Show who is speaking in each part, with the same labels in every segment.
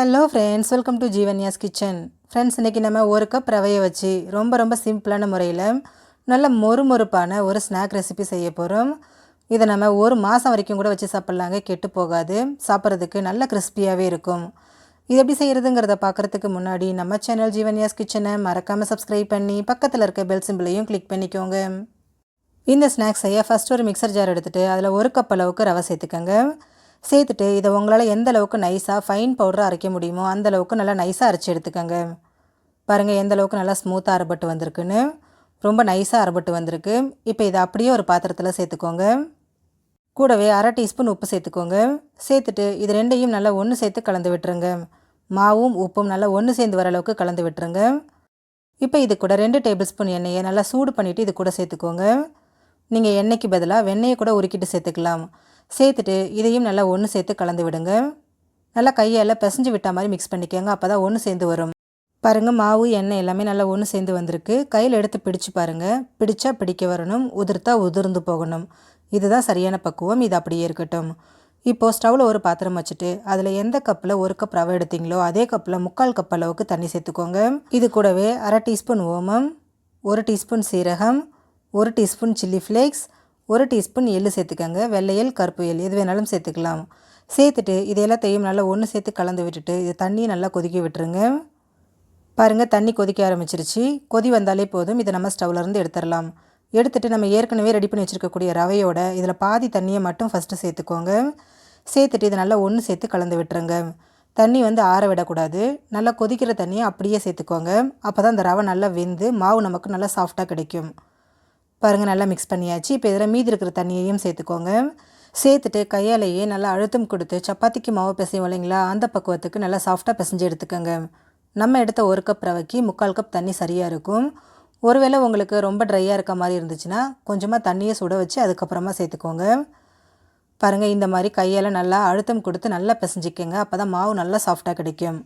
Speaker 1: Hello friends, welcome to Jeevanya's kitchen. Friends, இன்றைக்கி நம்ம ஒரு கப் ரவையை வச்சு ரொம்ப சிம்பிளான முறையில் நல்ல மொறுமொறுப்பான ஒரு ஸ்நாக் ரெசிபி செய்ய போகிறோம். இதை நம்ம ஒரு மாதம் வரைக்கும் கூட வச்சு சாப்பிட்லாங்க, கெட்டு போகாது. சாப்பிட்றதுக்கு நல்ல கிறிஸ்பியாகவே இருக்கும். இது எப்படி செய்கிறதுங்கிறத பார்க்குறதுக்கு முன்னாடி நம்ம சேனல் ஜீவன்யாஸ் கிச்சனை மறக்காமல் சப்ஸ்கிரைப் பண்ணி பக்கத்தில் இருக்க பெல் சிம்பிளையும் கிளிக் பண்ணிக்கோங்க. இந்த ஸ்நாக்ஸ் செய்ய ஃபஸ்ட் ஒரு மிக்சர் ஜார் எடுத்துகிட்டு அதில் ஒரு கப் அளவுக்கு ரவை சேர்த்துக்கோங்க. சேர்த்துட்டு இதை உங்களால் எந்த அளவுக்கு நைஸாக ஃபைன் பவுடராக அரைக்க முடியுமோ அந்த அளவுக்கு நல்லா நைஸாக அரைச்சி எடுத்துக்கோங்க. பாருங்கள் எந்த அளவுக்கு நல்லா ஸ்மூத்தாக அரைப்பட்டு வந்திருக்குன்னு. ரொம்ப நைஸாக அரைப்பட்டு வந்திருக்கு. இப்போ இதை அப்படியே ஒரு பாத்திரத்தில் சேர்த்துக்கோங்க. கூடவே அரை டீஸ்பூன் உப்பு சேர்த்துக்கோங்க. சேர்த்துட்டு இது ரெண்டையும் நல்லா ஒன்று சேர்த்து கலந்து விட்டுருங்க. மாவும் உப்பும் நல்லா ஒன்று சேர்ந்து வர அளவுக்கு கலந்து விட்டுருங்க. இப்போ இது கூட 2 டேபிள் ஸ்பூன் எண்ணெயை நல்லா சூடு பண்ணிவிட்டு இது கூட சேர்த்துக்கோங்க. நீங்கள் எண்ணெய்க்கு பதிலாக வெண்ணெயை கூட உருக்கிட்டு சேர்த்துக்கலாம். சேர்த்துட்டு இதையும் நல்லா ஒன்று சேர்த்து கலந்து விடுங்க. நல்லா கையால் பிசைஞ்சு விட்ட மாதிரி மிக்ஸ் பண்ணிக்கோங்க. அப்போ தான் ஒன்று சேர்ந்து வரும். பாருங்கள், மாவு எண்ணெய் எல்லாமே நல்லா ஒன்று சேர்ந்து வந்திருக்கு. கையில் எடுத்து பிடிச்சு பாருங்கள். பிடிச்சா பிடிக்க வரணும், உதிர்த்தா உதிர்ந்து போகணும். இதுதான் சரியான பக்குவம். இது அப்படியே இருக்கட்டும். இப்போது ஸ்டவ்வில் ஒரு பாத்திரம் வச்சுட்டு அதில் எந்த கப்பில் ஒரு கப் ரவை எடுத்தீங்களோ அதே கப்பில் 3/4 கப் அளவுக்கு தண்ணி சேர்த்துக்கோங்க. இது கூடவே அரை டீஸ்பூன் ஓமம், 1 டீஸ்பூன் சீரகம், 1 டீஸ்பூன் சில்லி ஃப்ளேக்ஸ், 1 டீஸ்பூன் எள்ளு சேர்த்துக்கோங்க. வெள்ளையல் கருப்பு எள் எது வேணாலும் சேர்த்துக்கலாம். சேர்த்துட்டு இது எல்லாத்தையும் நல்லா ஒன்று சேர்த்து கலந்து விட்டுட்டு இது தண்ணியை நல்லா கொதிக்க விட்டுருங்க. பாருங்கள், தண்ணி கொதிக்க ஆரம்பிச்சிருச்சு. கொதி வந்தாலே போதும். இதை நம்ம ஸ்டவ்லேருந்து எடுத்துடலாம். எடுத்துகிட்டு நம்ம ஏற்கனவே ரெடி பண்ணி வச்சுருக்கக்கூடிய ரவையோட இதில் பாதி தண்ணியை மட்டும் ஃபஸ்ட்டு சேர்த்துக்கோங்க. சேர்த்துட்டு இதை நல்லா ஒன்று சேர்த்து கலந்து விட்டுருங்க. தண்ணி ஆற விடக்கூடாது. நல்லா கொதிக்கிற தண்ணியை அப்படியே சேர்த்துக்கோங்க. அப்போ தான் அந்த ரவை நல்லா வெந்து மாவு நமக்கு நல்லா சாஃப்டாக கிடைக்கும். பாருங்கள், நல்லா மிக்ஸ் பண்ணியாச்சு. இப்போ இதில் மீதி இருக்கிற தண்ணியையும் சேர்த்துக்கோங்க. சேர்த்துட்டு கையாலேயே நல்லா அழுத்தம் கொடுத்து சப்பாத்திக்கு மாவு பிசையும் இல்லைங்களா, அந்த பக்குவத்துக்கு நல்லா சாஃப்டாக பிசைஞ்சு எடுத்துக்கோங்க. நம்ம எடுத்த 1 கப் ரவைக்கு 3/4 கப் தண்ணி சரியாக இருக்கும். ஒருவேளை உங்களுக்கு ரொம்ப ட்ரையாக இருக்க மாதிரி இருந்துச்சுன்னா கொஞ்சமாக தண்ணியை சுட வச்சு அதுக்கப்புறமா சேர்த்துக்கோங்க. பாருங்கள், இந்த மாதிரி கையால் நல்லா அழுத்தம் கொடுத்து நல்லா பிசைஞ்சிக்கோங்க. அப்போ தான் மாவு நல்லா சாஃப்டாக கிடைக்கும்.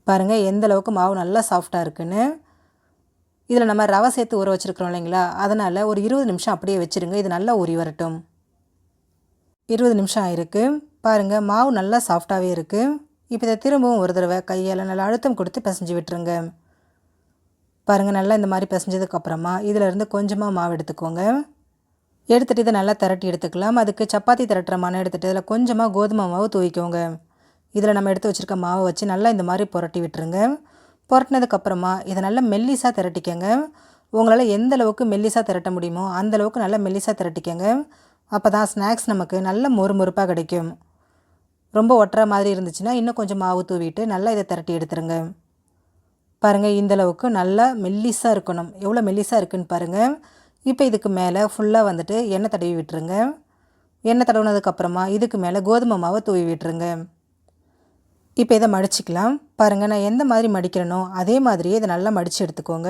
Speaker 1: பாருங்கள் எந்த அளவுக்கு மாவு நல்லா சாஃப்டாக இருக்குன்னு. இதில் நம்ம ரவை சேர்த்து ஊற வச்சுருக்கிறோம் இல்லைங்களா, அதனால் ஒரு 20 நிமிஷம் அப்படியே வச்சுருங்க. இது நல்லா ஊறி வரட்டும். 20 நிமிஷம் ஆயிருக்கு. பாருங்கள், மாவு நல்லா சாஃப்டாகவே இருக்குது. இப்போ இதை திரும்பவும் ஒரு தடவை கையால் நல்லா அழுத்தம் கொடுத்து பிசைஞ்சு விட்டுருங்க. பாருங்கள், நல்லா இந்த மாதிரி பிசைஞ்சதுக்கப்புறமா இதிலேருந்து கொஞ்சமாக மாவு எடுத்துக்கோங்க. எடுத்துகிட்டு இதை நல்லா திரட்டி எடுத்துக்கலாம். அதுக்கு சப்பாத்தி திரட்டுற மணம் எடுத்துகிட்டு இதில் கொஞ்சமாக கோதுமை மாவு தூவிக்கோங்க. இதில் நம்ம எடுத்து வச்சுருக்க மாவை வச்சு நல்லா இந்த மாதிரி புரட்டி விட்டுருங்க. புரட்டினதுக்கப்புறமா இதை நல்லா மெல்லிஸாக திரட்டிக்கங்க. உங்களால் எந்த அளவுக்கு மெல்லிஸாக திரட்ட முடியுமோ அந்தளவுக்கு நல்லா மெல்லிஸாக திரட்டிக்கங்க. அப்போ தான் ஸ்நாக்ஸ் நமக்கு நல்ல மொறுமொறுப்பாக கிடைக்கும். ரொம்ப ஒட்டுற மாதிரி இருந்துச்சுன்னா இன்னும் கொஞ்சம் மாவு தூவிட்டு நல்லா இதை திரட்டி எடுத்துருங்க. பாருங்கள், இந்தளவுக்கு நல்லா மெல்லிஸாக இருக்கணும். எவ்வளோ மெல்லிஸாக இருக்குதுன்னு பாருங்கள். இப்போ இதுக்கு மேலே ஃபுல்லாக எண்ணெய் தடவி விட்டுருங்க. எண்ணெய் தடவுனதுக்கப்புறமா இதுக்கு மேலே கோதுமை மாவை தூவி விட்டுருங்க. இப்போ இதை மடிச்சிக்கலாம். பாருங்கள், நான் எந்த மாதிரி மடிக்கிறேனோ அதே மாதிரியே இதை நல்லா மடித்து எடுத்துக்கோங்க.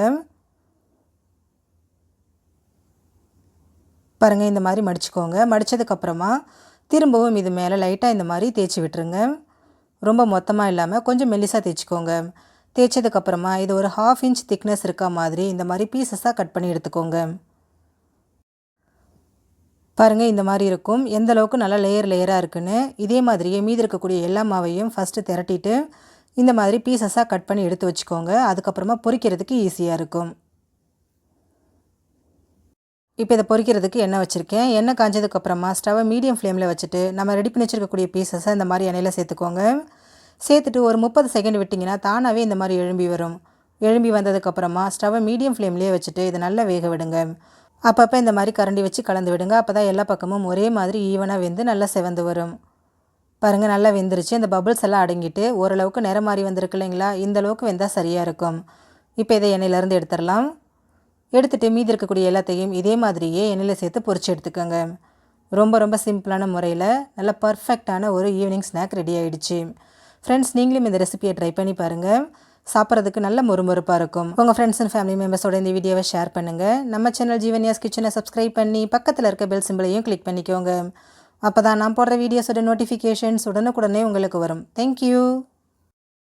Speaker 1: பாருங்கள், இந்த மாதிரி மடிச்சுக்கோங்க. மடித்ததுக்கப்புறமா திரும்பவும் இது மேலே லைட்டாக இந்த மாதிரி தேய்ச்சி விட்டுருங்க. ரொம்ப மொத்தமாக இல்லாமல் கொஞ்சம் மெல்லிஸாக தேய்ச்சிக்கோங்க. தேய்ச்சதுக்கப்புறமா இது ஒரு 1/2 இன்ச் திக்னஸ் இருக்க மாதிரி இந்த மாதிரி பீசஸாக கட் பண்ணி எடுத்துக்கோங்க. பாருங்கள், இந்த மாதிரி இருக்கும். எந்த அளவுக்கு நல்லா லேயராக இருக்குன்னு. இதே மாதிரியே மீதி இருக்கக்கூடிய எல்லா மாவையும் ஃபஸ்ட்டு திரட்டிட்டு இந்த மாதிரி பீசஸாக கட் பண்ணி எடுத்து வச்சுக்கோங்க. அதுக்கப்புறமா பொரிக்கிறதுக்கு ஈஸியாக இருக்கும். இப்போ இதை பொரிக்கிறதுக்கு எண்ணெய் வச்சுருக்கேன். எண்ணெய் காஞ்சதுக்கப்புறமா ஸ்டவ்வை மீடியம் ஃப்ளேமில் வச்சுட்டு நம்ம ரெடி பண்ணி வச்சுருக்கக்கூடிய பீசஸை இந்த மாதிரி எண்ணெயில் சேர்த்துக்கோங்க. சேர்த்துட்டு ஒரு 30 செகண்ட் விட்டிங்கன்னா தானாகவே இந்த மாதிரி எழும்பி வரும். எழும்பி வந்ததுக்கப்புறமா ஸ்டவ்வை மீடியம் ஃப்ளேம்லேயே வச்சுட்டு இதை நல்லா வேக விடுங்க. அப்பப்போ இந்த மாதிரி கரண்டி வச்சு கலந்து விடுங்க. அப்போ தான் எல்லா பக்கமும் ஒரே மாதிரி ஈவனாக வெந்து நல்லா செவந்து வரும். பாருங்கள், நல்லா வெந்துருச்சு. இந்த பபிள்ஸ் எல்லாம் அடங்கிட்டு ஓரளவுக்கு நிறம் மாறி வந்திருக்கு இல்லைங்களா, இந்த அளவுக்கு வெந்தால் சரியாக இருக்கும். இப்போ இதை எண்ணெயிலேருந்து எடுத்துடலாம். எடுத்துகிட்டு மீதி இருக்கக்கூடிய எல்லாத்தையும் இதே மாதிரியே எண்ணெயில் சேர்த்து பொரிச்சு எடுத்துக்கோங்க. ரொம்ப சிம்பிளான முறையில் நல்ல பர்ஃபெக்டான ஒரு ஈவினிங் ஸ்நாக் ரெடி ஆகிடுச்சு. ஃப்ரெண்ட்ஸ், நீங்களும் இந்த ரெசிபியை ட்ரை பண்ணி பாருங்கள். சாப்பிட்றதுக்கு நல்ல மொறுமொறுப்பாக இருக்கும். உங்கள் ஃப்ரெண்ட்ஸ் அண்ட் ஃபேமிலி மெம்பர்ஸோட இந்த வீடியோவை ஷேர் பண்ணுங்கள். நம்ம சேனல் ஜீவன்யாஸ் கிச்சனை சப்ஸ்கிரைப் பண்ணி பக்கத்தில் இருக்க பெல் சிம்பிளையும் கிளிக் பண்ணிக்கோங்க. அப்போ தான் நான் போடுற வீடியோஸோட நோட்டிஃபிகேஷன்ஸ் உடனுக்குடனே உங்களுக்கு வரும். தேங்க்யூ.